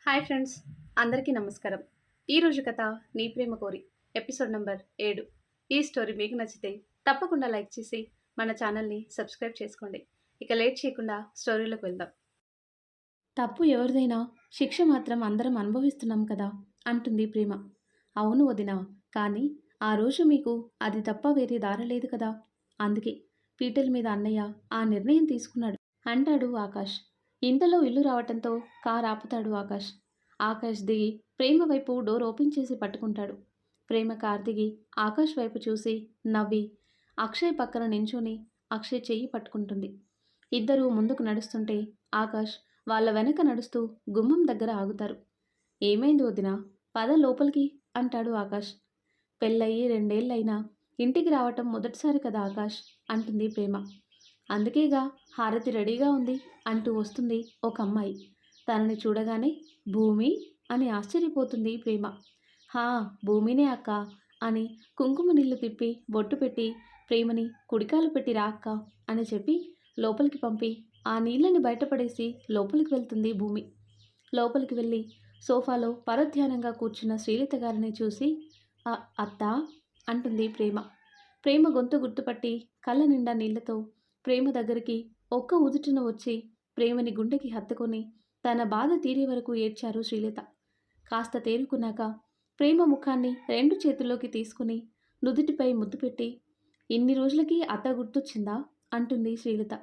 Hi friends, అందరికీ నమస్కారం. ఈరోజు కథ నీ ప్రేమ కోరి ఎపిసోడ్ నంబర్ 7. ఈ స్టోరీ మీకు నచ్చితే తప్పకుండా లైక్ చేసి మన ఛానల్ని సబ్స్క్రైబ్ చేసుకోండి. ఇక లేట్ చేయకుండా స్టోరీలోకి వెళ్దాం. తప్పు ఎవరిదైనా శిక్ష మాత్రం అందరం అనుభవిస్తున్నాం కదా అంటుంది ప్రేమ. అవును వదినా, కానీ ఆ రోజు మీకు అది తప్ప వేరే దారి లేదు కదా, అందుకే పీటల మీద అన్నయ్య ఆ నిర్ణయం తీసుకున్నాడు అంటాడు ఆకాష్. ఇంతలో ఇల్లు రావటంతో కార్ ఆపుతాడు ఆకాష్. ఆకాష్ దిగి ప్రేమ వైపు డోర్ ఓపెన్ చేసి పట్టుకుంటాడు. ప్రేమ కార్ దిగి ఆకాష్ వైపు చూసి నవ్వి అక్షయ్ పక్కన నించుని అక్షయ్ చెయ్యి పట్టుకుంటుంది. ఇద్దరూ ముందుకు నడుస్తుంటే ఆకాష్ వాళ్ళ వెనక నడుస్తూ గుమ్మం దగ్గర ఆగుతారు. ఏమైంది వదినా, పద లోపలికి అంటాడు ఆకాష్. పెళ్ళయి 2 ఏళ్ళైనా ఇంటికి రావటం మొదటిసారి కదా ఆకాష్ అంటుంది ప్రేమ. అందుకేగా హారతి రెడీగా ఉంది అంటూ వస్తుంది ఒక అమ్మాయి. తనని చూడగానే భూమి అని ఆశ్చర్యపోతుంది ప్రేమ. హా, భూమినే అక్క అని కుంకుమ నీళ్లు తిప్పి బొట్టు పెట్టి ప్రేమని కుడికాలు పెట్టి రా అక్క అని చెప్పి లోపలికి పంపి ఆ నీళ్ళని బయటపడేసి లోపలికి వెళ్తుంది భూమి. లోపలికి వెళ్ళి సోఫాలో పరధ్యానంగా కూర్చున్న శ్రీలత గారిని చూసి అత్తా అంటుంది ప్రేమ. ప్రేమ గొంతు గుర్తుపట్టి కళ్ళ నిండా నీళ్లతో ప్రేమ దగ్గరికి ఒక్క ఉదుటున వచ్చి ప్రేమని గుండెకి హత్తుకొని తన బాధ తీరే వరకు ఏడ్చారు శ్రీలత. కాస్త తేరుకున్నాక ప్రేమ ముఖాన్ని 2 చేతుల్లోకి తీసుకుని నుదుటిపై ముద్దు పెట్టి ఇన్ని రోజులకి అత్త గుర్తొచ్చిందా అంటుంది శ్రీలత.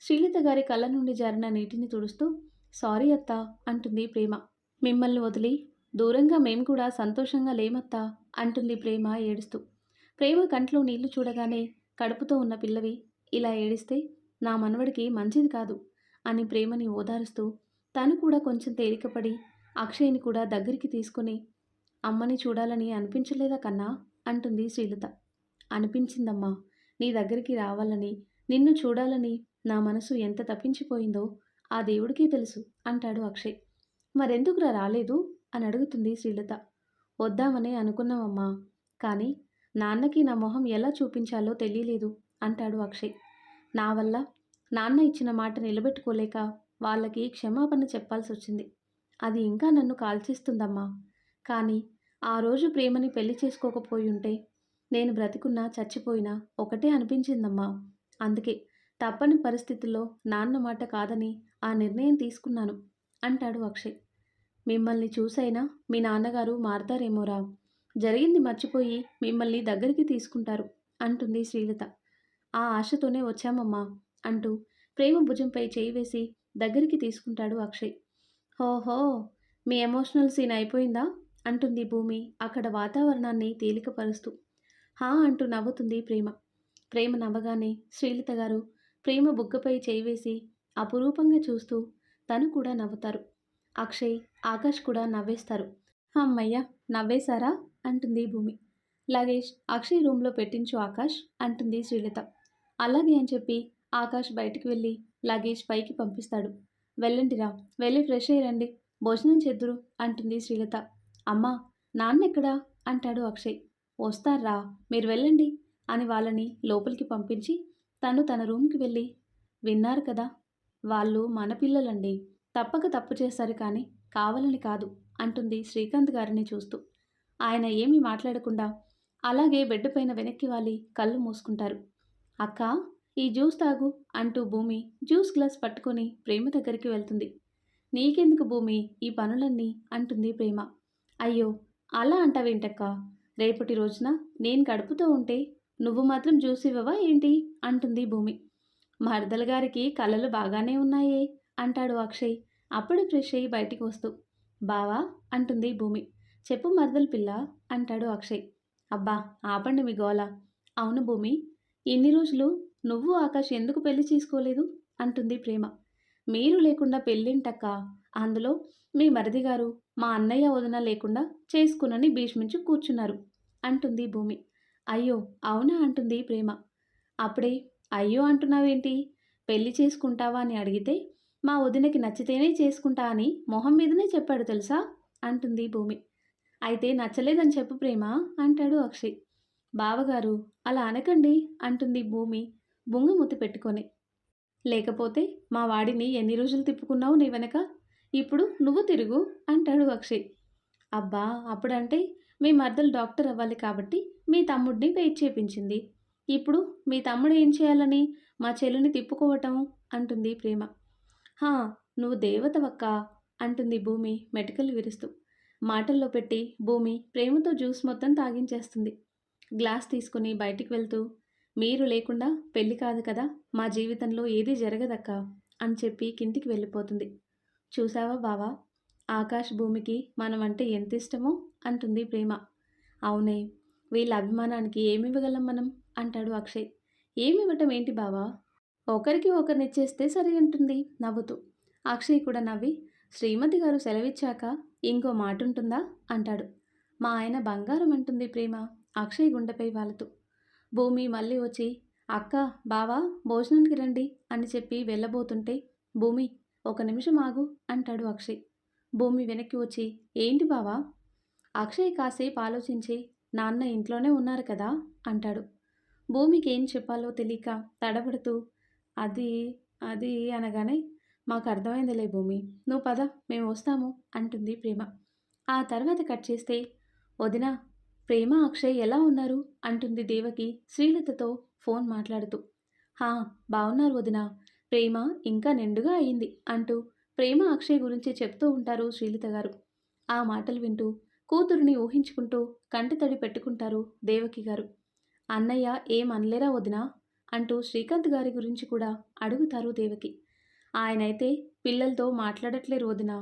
శ్రీలత గారి కళ్ళ నుండి జారిన నీటిని తుడుస్తూ సారీ అత్త అంటుంది ప్రేమ. మిమ్మల్ని వదిలి దూరంగా మేం కూడా సంతోషంగా లేమత్తా అంటుంది ప్రేమ ఏడుస్తూ. ప్రేమ కంట్లో నీళ్లు చూడగానే కడుపుతో ఉన్న పిల్లవి ఇలా ఏడిస్తే నా మనవడికి మంచిది కాదు అని ప్రేమని ఓదారుస్తూ తను కూడా కొంచెం తేలికపడి అక్షయ్ని కూడా దగ్గరికి తీసుకుని అమ్మని చూడాలని అనిపించలేదా కన్నా అంటుంది శ్రీలత. అనిపించిందమ్మా, నీ దగ్గరికి రావాలని నిన్ను చూడాలని నా మనసు ఎంత తప్పించిపోయిందో ఆ దేవుడికే తెలుసు అంటాడు అక్షయ్. మరెందుకురా రాలేదు అని అడుగుతుంది శ్రీలత. వద్దామనే అనుకున్నామమ్మా, కానీ నాన్నకి నా మొహం ఎలా చూపించాలో తెలియలేదు అంటాడు అక్షయ్. నా వల్ల నాన్న ఇచ్చిన మాట నిలబెట్టుకోలేక వాళ్ళకి క్షమాపణ చెప్పాల్సి వచ్చింది. అది ఇంకా నన్ను కాల్చేస్తుందమ్మా. కానీ ఆ రోజు ప్రేమని పెళ్లి చేసుకోకపోయి ఉంటే నేను బ్రతికున్నా చచ్చిపోయినా ఒకటే అనిపించిందమ్మా. అందుకే తప్పని పరిస్థితుల్లో నాన్న మాట కాదని ఆ నిర్ణయం తీసుకున్నాను అంటాడు అక్షయ్. మిమ్మల్ని చూసైనా మీ నాన్నగారు మారతారేమోరా, జరిగింది మర్చిపోయి మిమ్మల్ని దగ్గరికి తీసుకుంటారు అంటుంది శ్రీలత. ఆ ఆశతోనే వచ్చామమ్మా అంటూ ప్రేమ భుజంపై చేయి వేసి దగ్గరికి తీసుకుంటాడు అక్షయ్. హోహో, మీ ఎమోషనల్ సీన్ అయిపోయిందా అంటుంది భూమి అక్కడ వాతావరణాన్ని తేలికపరుస్తూ. హా అంటూ నవ్వుతుంది ప్రేమ. ప్రేమ నవ్వగానే శ్రీలత గారు ప్రేమ బుగ్గపై చేయి వేసి అపురూపంగా చూస్తూ తను కూడా నవ్వుతారు. అక్షయ్, ఆకాష్ కూడా నవ్వేస్తారు. అమ్మయ్య, నవ్వేశారా అంటుంది భూమి. లగేజ్ అక్షయ్ రూమ్లో పెట్టించు ఆకాష్ అంటుంది శ్రీలత. అలాగే అని చెప్పి ఆకాష్ బయటికి వెళ్ళి లగేజ్ పైకి పంపిస్తాడు. వెళ్ళండిరా, వెళ్ళి ఫ్రెష్ అయ్యి భోజనం చేద్దురు అంటుంది శ్రీలత. అమ్మా, నాన్నెక్కడా అంటాడు అక్షయ్. వస్తారా, మీరు వెళ్ళండి అని వాళ్ళని లోపలికి పంపించి తను తన రూమ్కి వెళ్ళి విన్నారు కదా, వాళ్ళు మన పిల్లలండి, తప్పక తప్పు చేశారు కానీ కావాలని కాదు అంటుంది శ్రీకాంత్ గారిని చూస్తూ. ఆయన ఏమీ మాట్లాడకుండా అలాగే బెడ్ పైన వెనక్కి వాలి కళ్ళు మూసుకుంటారు. అక్క, ఈ జ్యూస్ తాగు అంటూ భూమి జ్యూస్ గ్లాస్ పట్టుకొని ప్రేమ దగ్గరికి వెళ్తుంది. నీకెందుకు భూమి ఈ పనులన్నీ అంటుంది ప్రేమ. అయ్యో, అలా అంటావేంటక్క, రేపటి రోజున నేను కడుపుతో ఉంటే నువ్వు మాత్రం జ్యూస్ ఇవ్వవా ఏంటి అంటుంది భూమి. మరదల గారికి కళలు బాగానే ఉన్నాయే అంటాడు అక్షయ్ అప్పుడు ఫ్రెష్ అయ్యి బయటికి వస్తూ. బావా అంటుంది భూమి. చెప్పు మరదల పిల్ల అంటాడు అక్షయ్. అబ్బా, ఆపండి మీ గోల. అవును భూమి, ఇన్ని రోజులు నువ్వు ఆకాష్ ఎందుకు పెళ్లి చేసుకోలేదు అంటుంది ప్రేమ. మీరు లేకుండా పెళ్ళింటక్క, అందులో మీ మరిదిగారు మా అన్నయ్య వదిన లేకుండా చేసుకునని భీష్మించి కూర్చున్నారు అంటుంది భూమి. అయ్యో అవునా అంటుంది ప్రేమ. అప్పుడే అయ్యో అంటున్నావేంటి, పెళ్లి చేసుకుంటావా అని అడిగితే మా వదినకి నచ్చితేనే చేసుకుంటా అని మొహం మీదనే చెప్పాడు తెలుసా అంటుంది భూమి. అయితే నచ్చలేదని చెప్పు ప్రేమ అంటాడు అక్షయ్. బావగారు అలా అనకండి అంటుంది భూమి బుంగమూతి పెట్టుకొని. లేకపోతే మా వాడిని ఎన్ని రోజులు తిప్పుకున్నావు నీ వెనక, ఇప్పుడు నువ్వు తిరుగు అంటాడు అక్షయ్. అబ్బా! అప్పుడంటే మీ మరదలు డాక్టర్ అవ్వాలి కాబట్టి మీ తమ్ముడిని వెయిట్ చేపించింది. ఇప్పుడు మీ తమ్ముడు ఏం చేయాలని మా చెల్లిని తిప్పుకోవటం అంటుంది ప్రేమ. హా! నువ్వు దేవతవక్కా అంటుంది భూమి మెటికలు విరుస్తూ. మాటల్లో పెట్టి భూమి ప్రేమతో జ్యూస్ మొత్తం తాగించేస్తుంది. గ్లాస్ తీసుకుని బయటికి వెళ్తూ మీరు లేకుండా పెళ్లి కాదు కదా, మా జీవితంలో ఏదీ జరగదక్కా అని చెప్పి కిందికి వెళ్ళిపోతుంది. చూసావా బావా, ఆకాష్ భూమికి మనమంటే ఎంత ఇష్టమో అంటుంది ప్రేమ. అవునే, వీళ్ళ అభిమానానికి ఏమివ్వగలం మనం అంటాడు అక్షయ్. ఏమివ్వటం ఏంటి బావా, ఒకరికి ఒకరినిచ్చేస్తే సరి అంటుంది నవ్వుతూ. అక్షయ్ కూడా నవ్వి శ్రీమతి గారు సెలవిచ్చాక ఇంకో మాటుంటుందా అంటాడు. మా ఆయన బంగారం అంటుంది ప్రేమ అక్షయ్ గుండెపై వాలుతూ. భూమి మళ్ళీ వచ్చి అక్క, బావా భోజనానికి రండి అని చెప్పి వెళ్ళబోతుంటే భూమి ఒక నిమిషం ఆగు అంటాడు అక్షయ్. భూమి వెనక్కి వచ్చి ఏంటి బావా? అక్షయ్ కాసేపు ఆలోచించి నాన్న ఇంట్లోనే ఉన్నారు కదా అంటాడు. భూమికి ఏం చెప్పాలో తెలియక తడబడుతూ అది అది అనగానే మాకు అర్థమైందిలే భూమి, నువ్వు పద మేము వస్తాము అంటుంది ప్రేమ. ఆ తర్వాత కట్ చేస్తే వదిన, ప్రేమ అక్షయ్ ఎలా ఉన్నారు అంటుంది దేవకి శ్రీలతతో ఫోన్ మాట్లాడుతూ. హా, బాగున్నారు వదిన, ప్రేమ ఇంకా నిండుగా అయింది అంటూ ప్రేమ అక్షయ్ గురించి చెప్తూ ఉంటారు శ్రీలత గారు. ఆ మాటలు వింటూ కూతురిని ఊహించుకుంటూ కంటితడి పెట్టుకుంటారు దేవకి గారు. అన్నయ్య ఏం అనలేరా వదినా అంటూ శ్రీకాంత్ గారి గురించి కూడా అడుగుతారు దేవకి. ఆయనైతే పిల్లలతో మాట్లాడట్లేరు వదినా,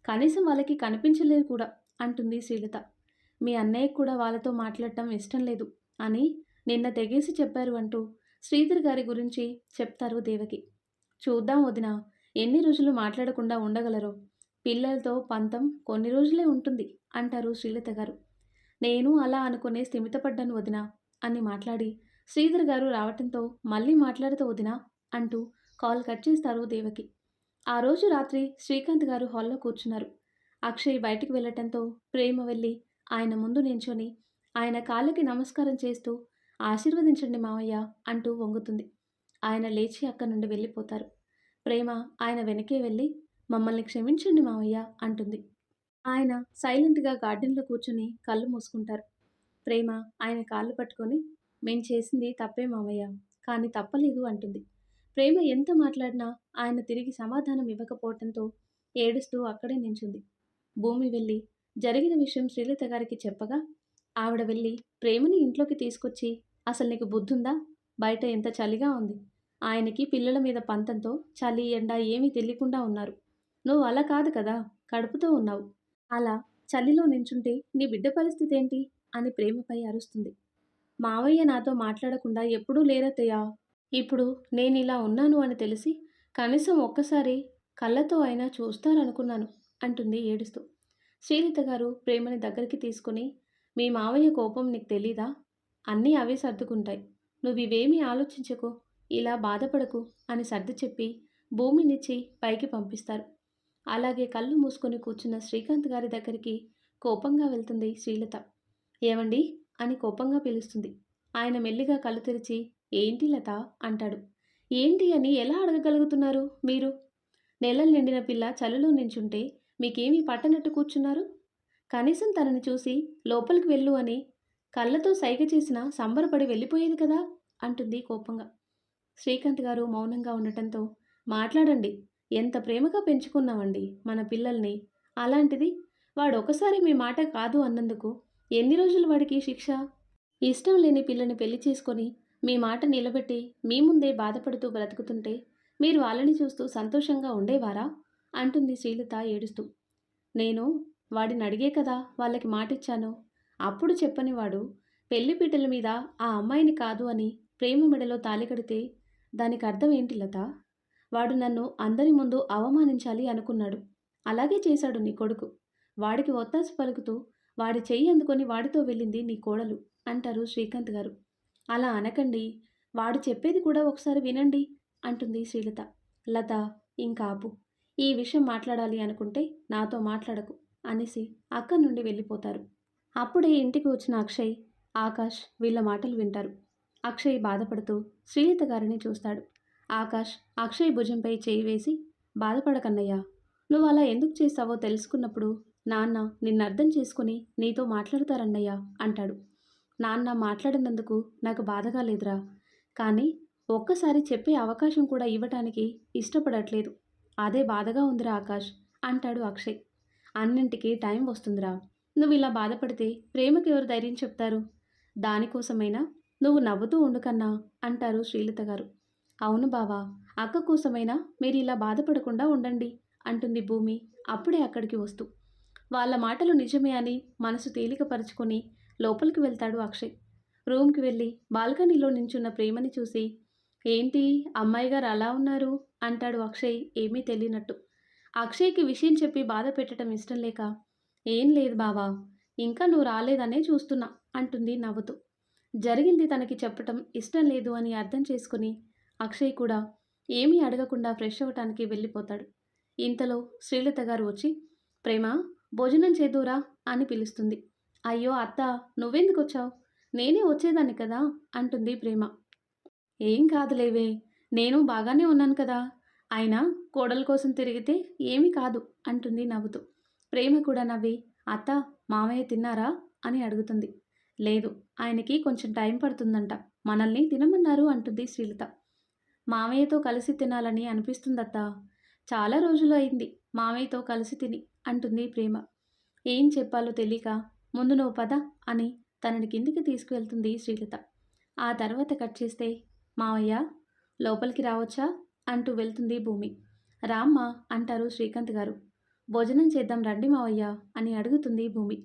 కనీసం వాళ్ళకి కనిపించలేరు కూడా అంటుంది శ్రీలత. మీ అన్నయ్యకు కూడా వాళ్ళతో మాట్లాడటం ఇష్టం లేదు అని నిన్న తెగేసి చెప్పారు అంటూ శ్రీధర్ గారి గురించి చెప్తారు దేవకి. చూద్దాం వదినా, ఎన్ని రోజులు మాట్లాడకుండా ఉండగలరో, పిల్లలతో పంతం కొన్ని రోజులే ఉంటుంది అంటారు శ్రీలత గారు. నేను అలా అనుకునే స్థిమితపడ్డాను వదినా అని మాట్లాడి శ్రీధర్ గారు రావటంతో మళ్ళీ మాట్లాడుతూ వదినా అంటూ కాల్ కట్ చేస్తారు దేవకి. ఆ రోజు రాత్రి శ్రీకాంత్ గారు హాల్లో కూర్చున్నారు. అక్షయ్ బయటికి వెళ్ళటంతో ప్రేమ వెళ్ళి ఆయన ముందు నించొని ఆయన కాళ్ళకి నమస్కారం చేస్తూ ఆశీర్వదించండి మావయ్య అంటూ వంగుతుంది. ఆయన లేచి అక్కడి నుండి వెళ్ళిపోతారు. ప్రేమ ఆయన వెనకే వెళ్ళి మమ్మల్ని క్షమించండి మావయ్య అంటుంది. ఆయన సైలెంట్గా గార్డెన్లో కూర్చుని కళ్ళు మూసుకుంటారు. ప్రేమ ఆయన కాళ్ళు పట్టుకొని మేం చేసింది తప్పే మావయ్య, కానీ తప్పలేదు అంటుంది. ప్రేమ ఎంత మాట్లాడినా ఆయన తిరిగి సమాధానం ఇవ్వకపోవటంతో ఏడుస్తూ అక్కడే నించుంది. భూమి వెళ్ళి జరిగిన విషయం శ్రీలత గారికి చెప్పగా ఆవిడ వెళ్ళి ప్రేమని ఇంట్లోకి తీసుకొచ్చి అసలు నీకు బుద్ధుందా, బయట ఎంత చలిగా ఉంది, ఆయనకి పిల్లల మీద పంతంతో చలి ఎండ ఏమీ తెలియకుండా ఉన్నారు, నువ్వు అలా కాదు కదా, కడుపుతో ఉన్నావు, అలా చలిలో నించుంటే నీ బిడ్డ పరిస్థితి ఏంటి అని ప్రేమపై అరుస్తుంది. మావయ్య నాతో మాట్లాడకుండా ఎప్పుడూ లేరతయ్యా, ఇప్పుడు నేనిలా ఉన్నాను అని తెలిసి కనీసం ఒక్కసారి కళ్ళతో అయినా చూస్తారనుకున్నాను అంటుంది ఏడుస్తూ. శ్రీలత గారు ప్రేమని దగ్గరికి తీసుకుని మీ మావయ్య కోపం నీకు తెలీదా, అన్నీ అవే సర్దుకుంటాయి, నువ్వివేమీ ఆలోచించకు, ఇలా బాధపడకు అని సర్ది చెప్పి భూమినిచ్చి పైకి పంపిస్తారు. అలాగే కళ్ళు మూసుకొని కూర్చున్న శ్రీకాంత్ గారి దగ్గరికి కోపంగా వెళ్తుంది శ్రీలత. ఏమండి అని కోపంగా పిలుస్తుంది. ఆయన మెల్లిగా కళ్ళు తెరిచి ఏంటి లత అంటాడు. ఏంటి అని ఎలా అడగగలుగుతున్నారు మీరు, నెలలు నిండిన పిల్ల చలిలో నించుంటే మీకేమీ పట్టనట్టు కూర్చున్నారు, కనీసం తనని చూసి లోపలికి వెళ్ళు అని కళ్ళతో సైగ చేసినా సంబరపడి వెళ్ళిపోయేది కదా అంటుంది కోపంగా. శ్రీకాంత్ గారు మౌనంగా ఉండటంతో మాట్లాడండి, ఎంత ప్రేమగా పెంచుకున్నామండి మన పిల్లల్ని, అలాంటిది వాడు ఒకసారి మీ మాట కాదు అన్నందుకు ఎన్ని రోజులు వాడికి శిక్ష, ఇష్టం లేని పిల్లని పెళ్లి చేసుకొని మీ మాట నిలబెట్టి మీ ముందే బాధపడుతూ బ్రతుకుతుంటే మీరు వాళ్ళని చూస్తూ సంతోషంగా ఉండేవారా అంటుంది శ్రీలత ఏడుస్తూ. నేను వాడిని అడిగే కదా వాళ్ళకి మాటిచ్చాను, అప్పుడు చెప్పని వాడు పెళ్లిపీటల మీద ఆ అమ్మాయిని కాదు అని ప్రేమ మెడలో తాళి కడితే దానికి అర్థం ఏంటి లత, వాడు నన్ను అందరి ముందు అవమానించాలి అనుకున్నాడు, అలాగే చేశాడు నీ కొడుకు, వాడికి ఒత్తాసు పలుకుతూ వాడి చెయ్యి అందుకొని వాడితో వెళ్ళింది నీ కోడలు అంటారు శ్రీకాంత్ గారు. అలా అనకండి, వాడు చెప్పేది కూడా ఒకసారి వినండి అంటుంది శ్రీలత. లత ఇంకాపు, ఈ విషయం మాట్లాడాలి అనుకుంటే నాతో మాట్లాడకు అనేసి అక్కడి నుండి వెళ్ళిపోతారు. అప్పుడే ఇంటికి వచ్చిన అక్షయ్, ఆకాష్ వీళ్ళ మాటలు వింటారు. అక్షయ్ బాధపడుతూ శ్రీలత గారిని చూస్తాడు. ఆకాష్ అక్షయ్ భుజంపై చేయి వేసి బాధపడకన్నయ్యా, నువ్వు అలా ఎందుకు చేశావో తెలుసుకున్నప్పుడు నాన్న నిన్ను అర్థం చేసుకుని నీతో మాట్లాడతారన్నయ్య అంటాడు. నాన్న మాట్లాడినందుకు నాకు బాధగా లేదురా. కానీ ఒక్కసారి చెప్పే అవకాశం కూడా ఇవ్వటానికి ఇష్టపడట్లేదు. అదే బాధగా ఉందిరా ఆకాష్ అంటాడు అక్షయ్. అన్నింటికీ టైం వస్తుందిరా. నువ్వు ఇలా బాధపడితే ప్రేమకి ఎవరు ధైర్యం చెప్తారు? దానికోసమైనా నువ్వు నవ్వుతూ ఉండు కన్నా అంటారు శ్రీలత గారు. అవును బావా, అక్క కోసమైనా మీరు ఇలా బాధపడకుండా ఉండండి అంటుంది భూమి అప్పుడే అక్కడికి వస్తూ. వాళ్ళ మాటలు నిజమే అని మనసు తేలికపరుచుకొని లోపలికి వెళ్తాడు అక్షయ్. రూమ్కి వెళ్ళి బాల్కనీలో నించున్న ప్రేమని చూసి, ఏంటి అమ్మాయి గారు అలా ఉన్నారు అంటాడు అక్షయ్ ఏమీ తెలియనట్టు. అక్షయ్కి విషయం చెప్పి బాధ పెట్టడం ఇష్టం లేక, ఏం లేదు బావా, ఇంకా నువ్వు రాలేదనే చూస్తున్నా అంటుంది నవ్వుతూ. జరిగింది తనకి చెప్పటం ఇష్టం లేదు అని అర్థం చేసుకుని అక్షయ్ కూడా ఏమీ అడగకుండా ఫ్రెష్ అవ్వటానికి వెళ్ళిపోతాడు. ఇంతలో శ్రీలత గారు వచ్చి, ప్రేమ భోజనం చేదురా అని పిలుస్తుంది. అయ్యో అత్త, నువ్వెందుకొచ్చావు? నేనే వచ్చేదాన్ని కదా అంటుంది ప్రేమ. ఏం కాదులేవే, నేను బాగానే ఉన్నాను కదా. అయినా కోడల కోసం తిరిగితే ఏమీ కాదు అంటుంది నవ్వుతూ. ప్రేమ కూడా నవ్వి, అత్త మామయ్య తిన్నారా అని అడుగుతుంది. లేదు, ఆయనకి కొంచెం టైం పడుతుందంట, మనల్ని తినమన్నారు అంటుంది శ్రీలత. మామయ్యతో కలిసి తినాలని అనిపిస్తుందత్తా. చాలా రోజులు అయింది మామయ్యతో కలిసి తిని అంటుంది ప్రేమ. ఏం చెప్పాలో తెలియక, ముందు నువ్వు పద అని తనని కిందికి తీసుకువెళ్తుంది శ్రీలత. ఆ తర్వాత కట్ చేస్తే, మావయ్య లోపలికి రావచ్చా అంటూ వెళ్తుంది భూమి. రామ్మా అంటారు శ్రీకాంత్ గారు. భోజనం చేద్దాం రండి మావయ్య అని అడుగుతుంది భూమి.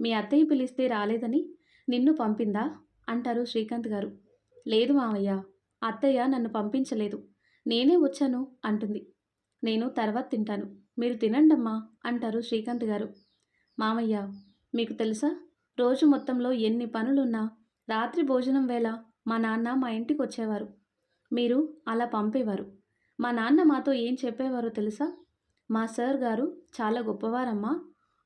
మీ అత్తయ్య పిలిస్తే రాలేదని నిన్ను పంపిందా అంటారు శ్రీకాంత్ గారు. లేదు మావయ్య, అత్తయ్య నన్ను పంపించలేదు, నేనే వచ్చాను అంటుంది. నేను తర్వాత తింటాను, మీరు తినండమ్మా అంటారు శ్రీకాంత్ గారు. మామయ్య, మీకు తెలుసా, రోజు మొత్తంలో ఎన్ని పనులున్నా రాత్రి భోజనం వేళ మా నాన్న మా ఇంటికి వచ్చేవారు. మీరు అలా పంపేవారు. మా నాన్న మాతో ఏం చెప్పేవారో తెలుసా? మా సార్ గారు చాలా గొప్పవారమ్మా.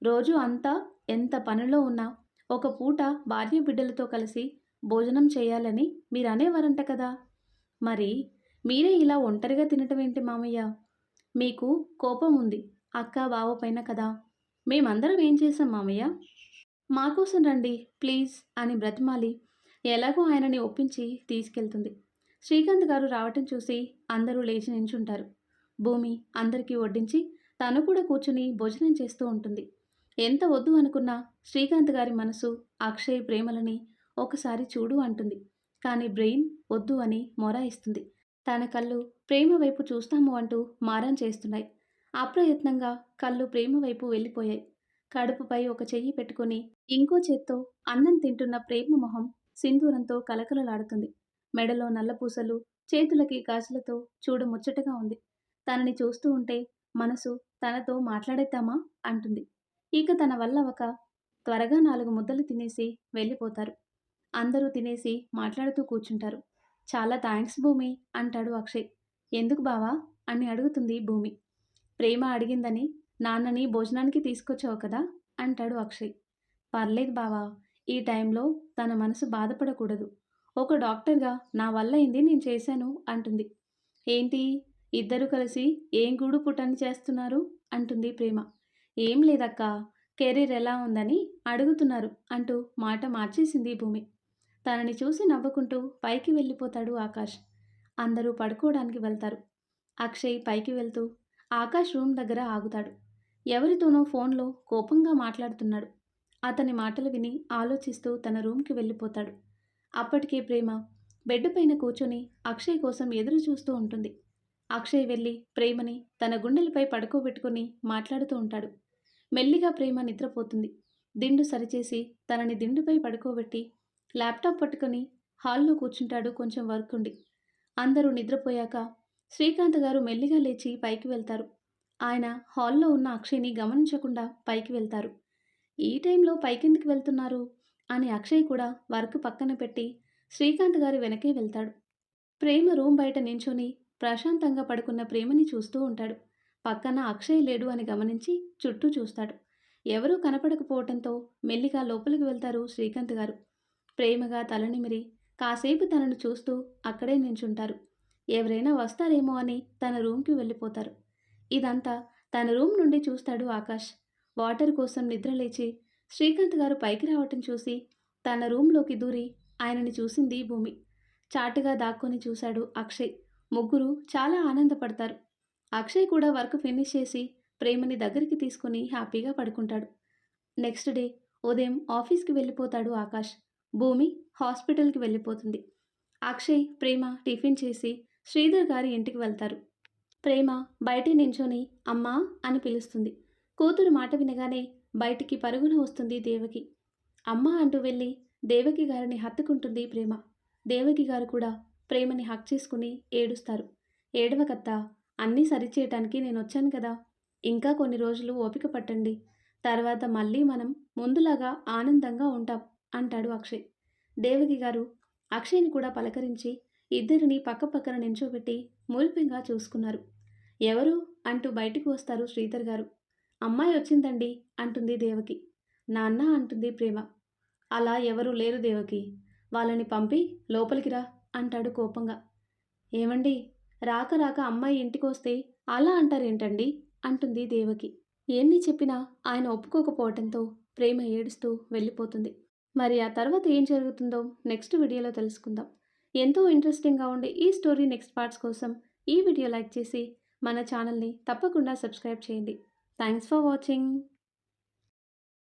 రోజు అంతా ఎంత పనిలో ఉన్నా ఒక పూట భార్య బిడ్డలతో కలిసి భోజనం చేయాలని మీరు అనేవారంట కదా. మరి మీరే ఇలా ఒంటరిగా తినటం ఏంటి మామయ్య? మీకు కోపం ఉంది అక్క బావ పైన కదా. మేమందరం ఏం చేశాం మామయ్య? మా కోసం రండి ప్లీజ్ అని బ్రతిమాలి ఎలాగో ఆయనని ఒప్పించి తీసుకెళ్తుంది. శ్రీకాంత్ గారు రావటం చూసి అందరూ లేచి నించుంటారు. భూమి అందరికీ వడ్డించి తను కూడా కూర్చుని భోజనం చేస్తూ ఉంటుంది. ఎంత వద్దు అనుకున్నా శ్రీకాంత్ గారి మనసు అక్షయ్ ప్రేమలని ఒకసారి చూడు అంటుంది. కానీ బ్రెయిన్ వద్దు అని మొరాయిస్తుంది. తన కళ్ళు ప్రేమ వైపు చూస్తాము అంటూ మారం చేస్తున్నాయి. అప్రయత్నంగా కళ్ళు ప్రేమ వైపు వెళ్ళిపోయాయి. కడుపుపై ఒక చెయ్యి పెట్టుకుని ఇంకో చేత్తో అన్నం తింటున్న ప్రేమ మొహం సింధూరంతో కలకలలాడుతుంది. మెడలో నల్లపూసలు, చేతులకి గాజులతో చూడు ముచ్చటగా ఉంది. తనని చూస్తూ ఉంటే మనసు తనతో మాట్లాడేద్దామా అంటుంది. ఇక తన వల్ల ఒక త్వరగా 4 ముద్దలు తినేసి వెళ్ళిపోతారు. అందరూ తినేసి మాట్లాడుతూ కూర్చుంటారు. చాలా థ్యాంక్స్ భూమి అంటాడు అక్షయ్. ఎందుకు బావా అని అడుగుతుంది భూమి. ప్రేమ అడిగిందని నాన్నని భోజనానికి తీసుకొచ్చావు కదా అంటాడు అక్షయ్. పర్లేదు బావా, ఈ టైంలో తన మనసు బాధపడకూడదు. ఒక డాక్టర్గా నా వల్ల అయింది నేను చేశాను అంటుంది. ఏంటి ఇద్దరు కలిసి ఏం గూడు పుటని చేస్తున్నారు అంటుంది ప్రేమ. ఏం లేదక్క, కెరీర్ ఎలా ఉందని అడుగుతున్నారు అంటూ మాట మార్చేసింది భూమి. తనని చూసి నవ్వుకుంటూ పైకి వెళ్ళిపోతాడు ఆకాష్. అందరూ పడుకోవడానికి వెళ్తారు. అక్షయ్ పైకి వెళ్తూ ఆకాష్ రూమ్ దగ్గర ఆగుతాడు. ఎవరితోనో ఫోన్లో కోపంగా మాట్లాడుతున్నాడు. అతని మాటలు విని ఆలోచిస్తూ తన రూమ్కి వెళ్ళిపోతాడు. అప్పటికే ప్రేమ బెడ్ పైన కూర్చొని అక్షయ్ కోసం ఎదురు చూస్తూ ఉంటుంది. అక్షయ్ వెళ్ళి ప్రేమని తన గుండెలపై పడుకోబెట్టుకుని మాట్లాడుతూ ఉంటాడు. మెల్లిగా ప్రేమ నిద్రపోతుంది. దిండు సరిచేసి తనని దిండుపై పడుకోబెట్టి ల్యాప్టాప్ పట్టుకొని హాల్లో కూర్చుంటాడు కొంచెం వర్క్ ఉండి. అందరూ నిద్రపోయాక శ్రీకాంత్ గారు మెల్లిగా లేచి పైకి వెళ్తారు. ఆయన హాల్లో ఉన్న అక్షయ్ని గమనించకుండా పైకి వెళ్తారు. ఈ టైంలో పైకెందుకు వెళ్తున్నారు అని అక్షయ్ కూడా వర్క్ పక్కన పెట్టి శ్రీకాంత్ గారి వెనకే వెళ్తాడు. ప్రేమ రూమ్ బయట నించొని ప్రశాంతంగా పడుకున్న ప్రేమని చూస్తూ ఉంటాడు. పక్కన అక్షయ్ లేడు అని గమనించి చుట్టూ చూస్తాడు. ఎవరూ కనపడకపోవటంతో మెల్లిగా లోపలికి వెళ్తారు శ్రీకాంత్ గారు. ప్రేమగా తలనిమిరి కాసేపు తనను చూస్తూ అక్కడే నించుంటారు. ఎవరైనా వస్తారేమో అని తన రూమ్కి వెళ్ళిపోతారు. ఇదంతా తన రూమ్ నుండి చూస్తాడు ఆకాష్. వాటర్ కోసం నిద్రలేచి శ్రీకాంత్ గారు పైకి రావటం చూసి తన రూమ్లోకి దూరి ఆయనని చూసింది భూమి. చాటుగా దాక్కొని చూశాడు అక్షయ్. ముగ్గురు చాలా ఆనందపడతారు. అక్షయ్ కూడా వర్క్ ఫినిష్ చేసి ప్రేమని దగ్గరికి తీసుకుని హ్యాపీగా పడుకుంటాడు. నెక్స్ట్ డే ఉదయం ఆఫీస్కి వెళ్ళిపోతాడు ఆకాష్. భూమి హాస్పిటల్కి వెళ్ళిపోతుంది. అక్షయ్, ప్రేమ టిఫిన్ చేసి శ్రీధర్ గారి ఇంటికి వెళ్తారు. ప్రేమ బయటే నించొని అమ్మా అని పిలుస్తుంది. కూతురు మాట వినగానే బయటికి పరుగున వస్తుంది దేవకి. అమ్మా అంటూ వెళ్ళి దేవకి గారిని హత్తుకుంటుంది ప్రేమ. దేవకి గారు కూడా ప్రేమని హక్ చేసుకుని ఏడుస్తారు. ఏడవకత్తా, అన్నీ సరిచేయటానికి నేను వచ్చాను కదా, ఇంకా కొన్ని రోజులు ఓపిక పట్టండి, తర్వాత మళ్ళీ మనం ముందులాగా ఆనందంగా ఉంటాం అంటాడు అక్షయ్. దేవకి గారు అక్షయ్ని కూడా పలకరించి ఇద్దరిని పక్కపక్కన నించోబెట్టి మురిపెంగా చూసుకున్నారు. ఎవరు అంటూ బయటికి వస్తారు శ్రీధర్ గారు. అమ్మాయి వచ్చిందండి అంటుంది దేవకి. నాన్న అంటుంది ప్రేమ. అలా ఎవరూ లేరు దేవకి, వాళ్ళని పంపి లోపలికి రా అంటాడు కోపంగా. ఏమండి, రాక రాక అమ్మాయి ఇంటికొస్తే అలా అంటారేంటండి అంటుంది దేవకి. ఎన్ని చెప్పినా ఆయన ఒప్పుకోకపోవటంతో ప్రేమ ఏడుస్తూ వెళ్ళిపోతుంది. మరి ఆ తర్వాత ఏం జరుగుతుందో నెక్స్ట్ వీడియోలో తెలుసుకుందాం. ఎంతో ఇంట్రెస్టింగ్గా ఉండే ఈ స్టోరీ నెక్స్ట్ పార్ట్స్ కోసం ఈ వీడియో లైక్ చేసి మన ఛానల్ని తప్పకుండా సబ్స్క్రైబ్ చేయండి. Thanks for watching.